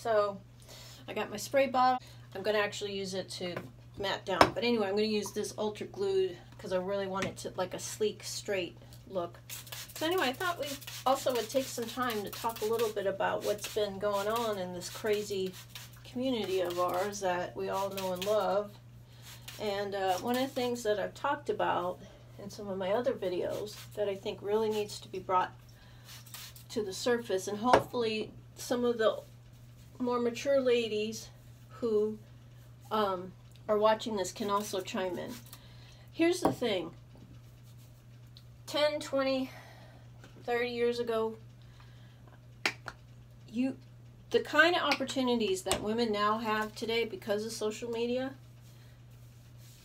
So I got my spray bottle. I'm going to actually use it to matte down. But anyway, I'm going to use this ultra glued because I really want it to like a sleek, straight look. So anyway, I thought we also would take some time to talk a little bit about what's been going on in this crazy community of ours that we all know and love. And one of the things that I've talked about in some of my other videos that I think really needs to be brought to the surface, and hopefully some of the more mature ladies who are watching this can also chime in. Here's the thing. 10, 20, 30 years ago, the kind of opportunities that women now have today because of social media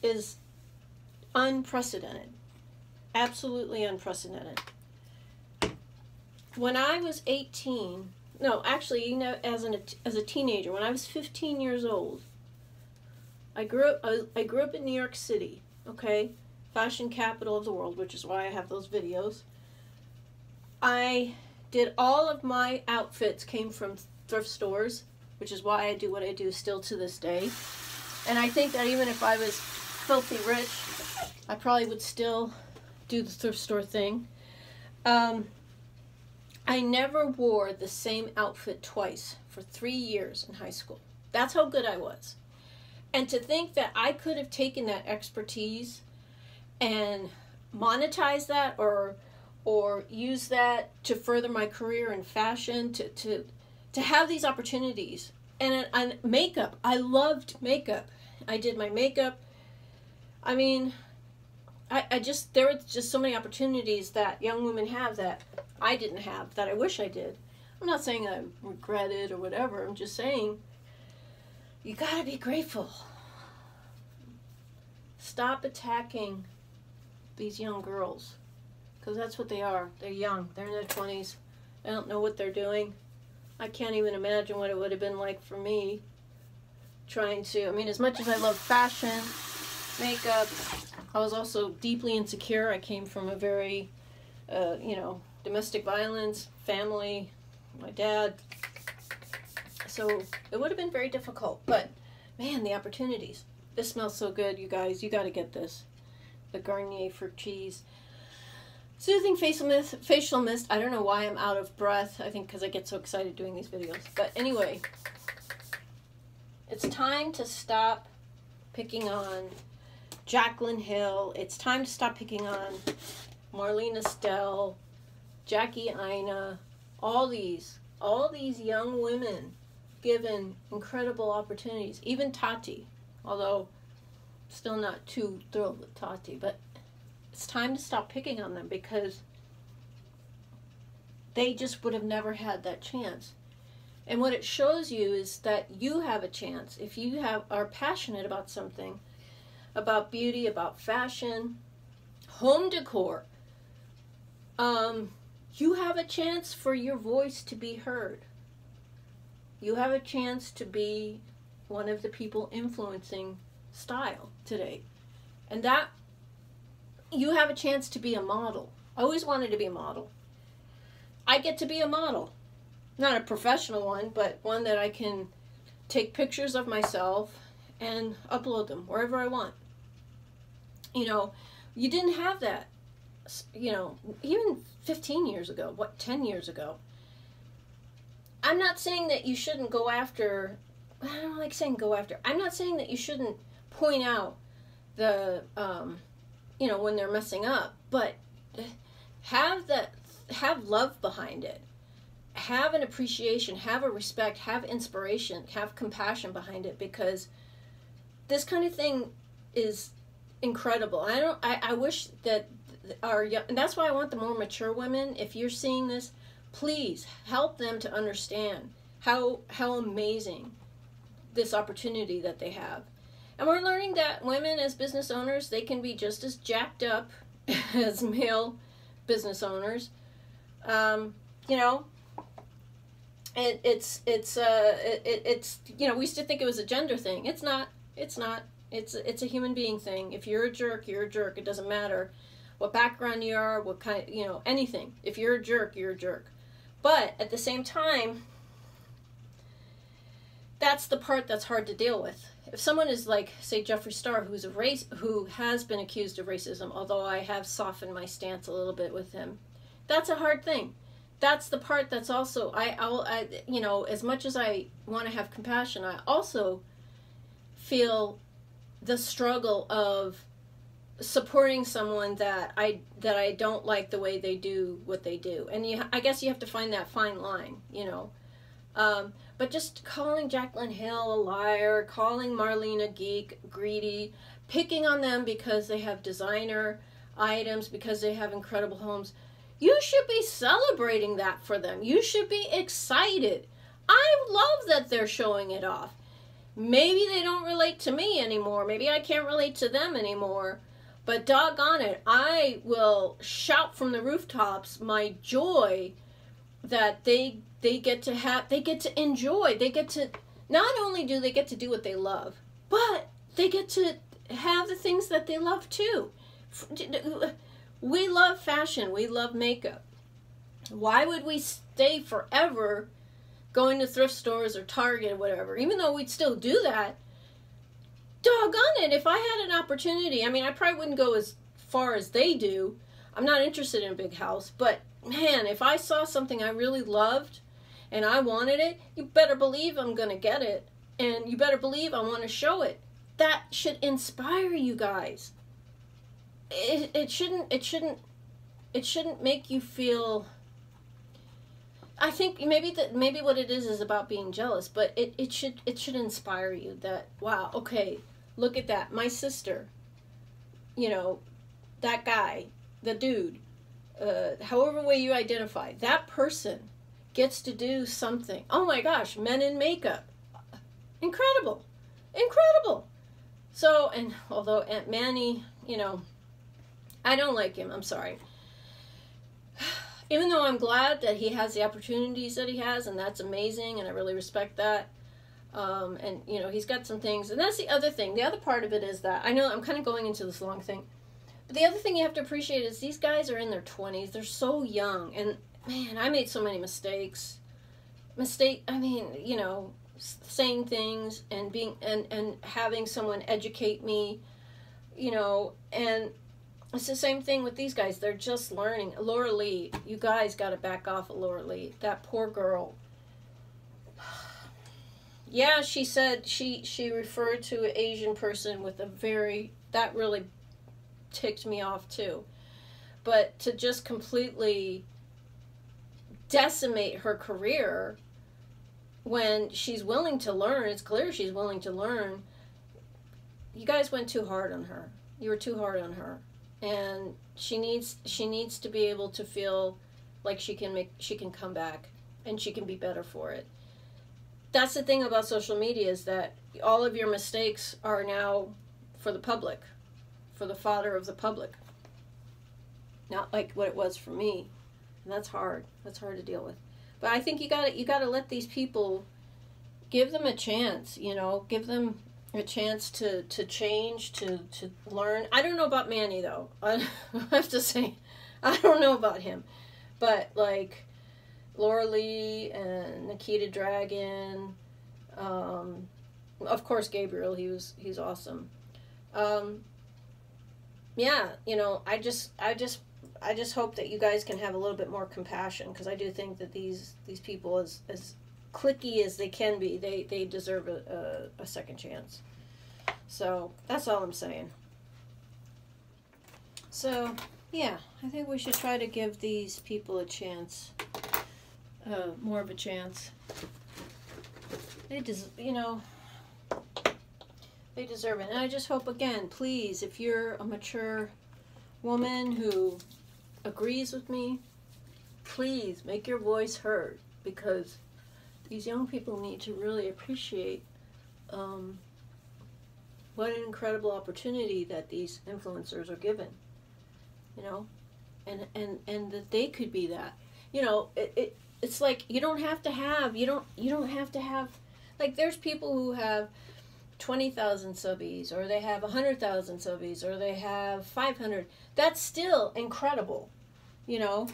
is unprecedented. Absolutely unprecedented. When I was 18, no, actually, you know, as a teenager, when I was 15 years old, I grew up in New York City, okay? Fashion capital of the world, which is why I have those videos. I did all of my outfits came from thrift stores, which is why I do what I do still to this day. And I think that even if I was filthy rich, I probably would still do the thrift store thing. I never wore the same outfit twice for 3 years in high school. That's how good I was. And to think that I could have taken that expertise and monetize that or use that to further my career in fashion, to have these opportunities. And makeup, I loved makeup. I did my makeup. I mean, there were just so many opportunities that young women have that I didn't have, that I wish I did. I'm not saying I regret it or whatever. I'm just saying you gotta be grateful. Stop attacking these young girls, because that's what they are. They're young. They're in their 20s. They don't know what they're doing. I can't even imagine what it would have been like for me trying to, I mean, as much as I love fashion, makeup, I was also deeply insecure. I came from a very, you know, domestic violence family, my dad. So it would have been very difficult, but man, the opportunities. This smells so good, you guys. You got to get this. The Garnier Fruit Cheese. Soothing facial mist. I don't know why I'm out of breath. I think because I get so excited doing these videos. But anyway, it's time to stop picking on Jaclyn Hill. It's time to stop picking on Marlena Stell, Jackie Ina, all these young women given incredible opportunities. Even Tati, although still not too thrilled with Tati, but it's time to stop picking on them because they just would have never had that chance. And what it shows you is that you have a chance. If you are passionate about something, about beauty, about fashion, home decor, you have a chance for your voice to be heard. You have a chance to be one of the people influencing style today. And that, you have a chance to be a model. I always wanted to be a model. I get to be a model. Not a professional one, but one that I can take pictures of myself and upload them wherever I want. You know, you didn't have that, you know, even 15 years ago, 10 years ago. I'm not saying that you shouldn't go after, I don't like saying go after. I'm not saying that you shouldn't point out the, you know, when they're messing up, but have love behind it. Have an appreciation, have a respect, have inspiration, have compassion behind it, because this kind of thing is incredible. I wish that our young, and that's why I want the more mature women, if you're seeing this, please help them to understand how amazing this opportunity that they have. And we're learning that women as business owners, they can be just as jacked up as male business owners. You know, it's you know, we used to think it was a gender thing. It's not. It's a human being thing. If you're a jerk, you're a jerk. It doesn't matter what background you are, what kind, you know, anything. If you're a jerk, you're a jerk. But at the same time, that's the part that's hard to deal with. If someone is like, say, Jeffree Star, who has been accused of racism, although I have softened my stance a little bit with him, that's a hard thing. That's the part that's also, I you know, as much as I want to have compassion, I also feel the struggle of supporting someone that I don't like the way they do what they do. And I guess you have to find that fine line, you know. But just calling Jaclyn Hill a liar, calling Marlena greedy, picking on them because they have designer items, because they have incredible homes. You should be celebrating that for them. You should be excited. I love that they're showing it off. Maybe they don't relate to me anymore. Maybe I can't relate to them anymore. But doggone it, I will shout from the rooftops my joy that they get to have, they get to enjoy, they get to, not only do they get to do what they love, but they get to have the things that they love too. We love fashion, we love makeup. Why would we stay forever going to thrift stores or Target or whatever, even though we'd still do that? Doggone it, if I had an opportunity, I mean, I probably wouldn't go as far as they do. I'm not interested in a big house, but man, if I saw something I really loved and I wanted it, you better believe I'm going to get it. And you better believe I want to show it. That should inspire you guys. It shouldn't make you feel, I think maybe what it is about being jealous, but it should inspire you that, wow, okay, look at that. My sister, you know, that guy, the dude, however way you identify, that person gets to do something. Oh my gosh, men in makeup. Incredible. Incredible. So, and although Aunt Manny, you know, I don't like him, I'm sorry. Even though I'm glad that he has the opportunities that he has, and that's amazing, and I really respect that. And, you know, he's got some things. And that's the other thing. The other part of it is that, I know I'm kind of going into this long thing, but the other thing you have to appreciate is these guys are in their 20s. They're so young. And, man, I made so many mistakes. I mean, you know, saying things and and having someone educate me, you know, and it's the same thing with these guys. They're just learning. Laura Lee, you guys got to back off of Laura Lee. That poor girl. Yeah, she said she referred to an Asian person with a very, that really ticked me off too. But to just completely decimate her career when she's willing to learn, it's clear she's willing to learn. You guys went too hard on her. You were too hard on her. And she needs to be able to feel like she can come back and she can be better for it. That's the thing about social media, is that all of your mistakes are now for the public, for the fodder of the public. Not like what it was for me. And that's hard. That's hard to deal with. But I think you gotta let these people, give them a chance, you know, give them a chance to change, to learn. I don't know about Manny, though. I have to say, I don't know about him. But, like, Laura Lee and Nikita Dragon, of course Gabriel, he's awesome. Yeah, you know, I just hope that you guys can have a little bit more compassion, because I do think that these people, as cliquey as they can be, they deserve a second chance. So that's all I'm saying. So yeah, I think we should try to give these people a chance, more of a chance. They you know, they deserve it. And I just hope, again, please, if you're a mature woman who agrees with me, please make your voice heard, because these young people need to really appreciate what an incredible opportunity that these influencers are given, you know, and that they could be that, you know. It's like you don't have to have, like, there's people who have 20,000 subbies, or they have 100,000 subbies, or they have 500. That's still incredible, you know.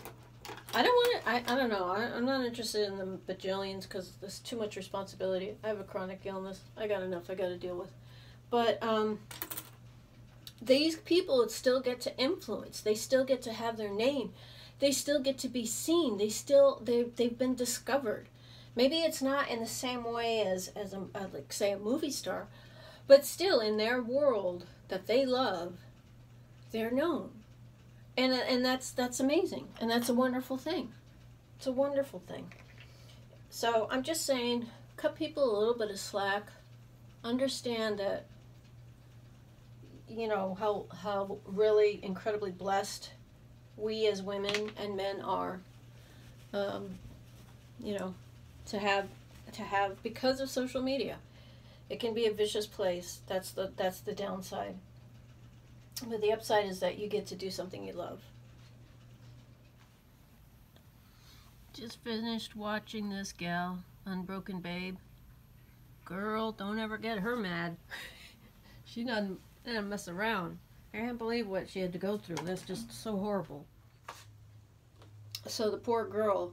I don't want to, I don't know. I'm not interested in the bajillions because there's too much responsibility. I have a chronic illness. I got enough I got to deal with. But these people still get to influence. They still get to have their name. They still get to be seen. They've been discovered. Maybe it's not in the same way as like say a movie star, but still in their world that they love, they're known. And that's amazing. And that's a wonderful thing. It's a wonderful thing. So I'm just saying, cut people a little bit of slack. Understand that, you know, how really incredibly blessed we as women and men are, you know, to have because of social media. It can be a vicious place. That's the downside. But the upside is that you get to do something you love. Just finished watching this gal, Unbroken Babe. Girl, don't ever get her mad. She doesn't mess around. I can't believe what she had to go through. That's just so horrible. So the poor girl,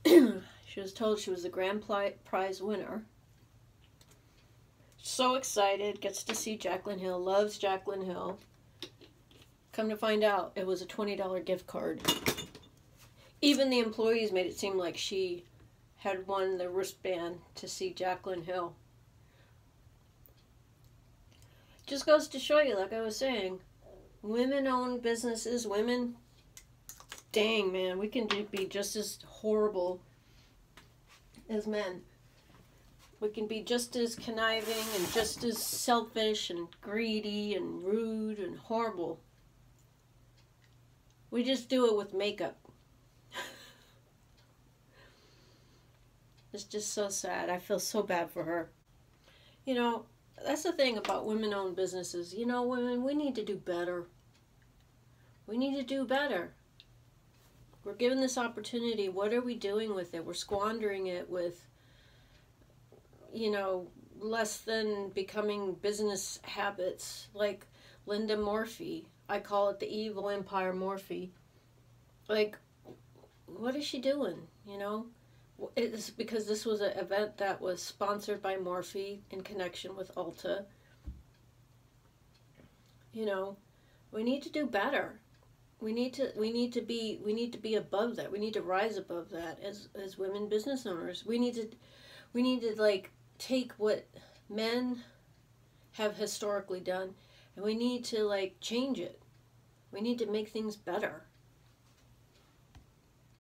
she was told she was the grand prize winner. So excited, gets to see Jaclyn Hill, loves Jaclyn Hill. Come to find out, it was a $20 gift card. Even the employees made it seem like she had won the wristband to see Jaclyn Hill. Just goes to show you, like I was saying, women-owned businesses, women, dang, man, we can be just as horrible as men. We can be just as conniving and just as selfish and greedy and rude and horrible. We just do it with makeup. It's just so sad. I feel so bad for her. You know, that's the thing about women-owned businesses. You know, women, we need to do better. We need to do better. We're given this opportunity. What are we doing with it? We're squandering it with, you know, less than becoming business habits like Linda Morphy. I call it the evil empire Morphy. Like, what is she doing, you know? It's because this was an event that was sponsored by Morphe in connection with Ulta. You know, we need to do better. We need to be above that. We need to rise above that as women business owners. We need to like take what men have historically done, and we need to like change it. We need to make things better.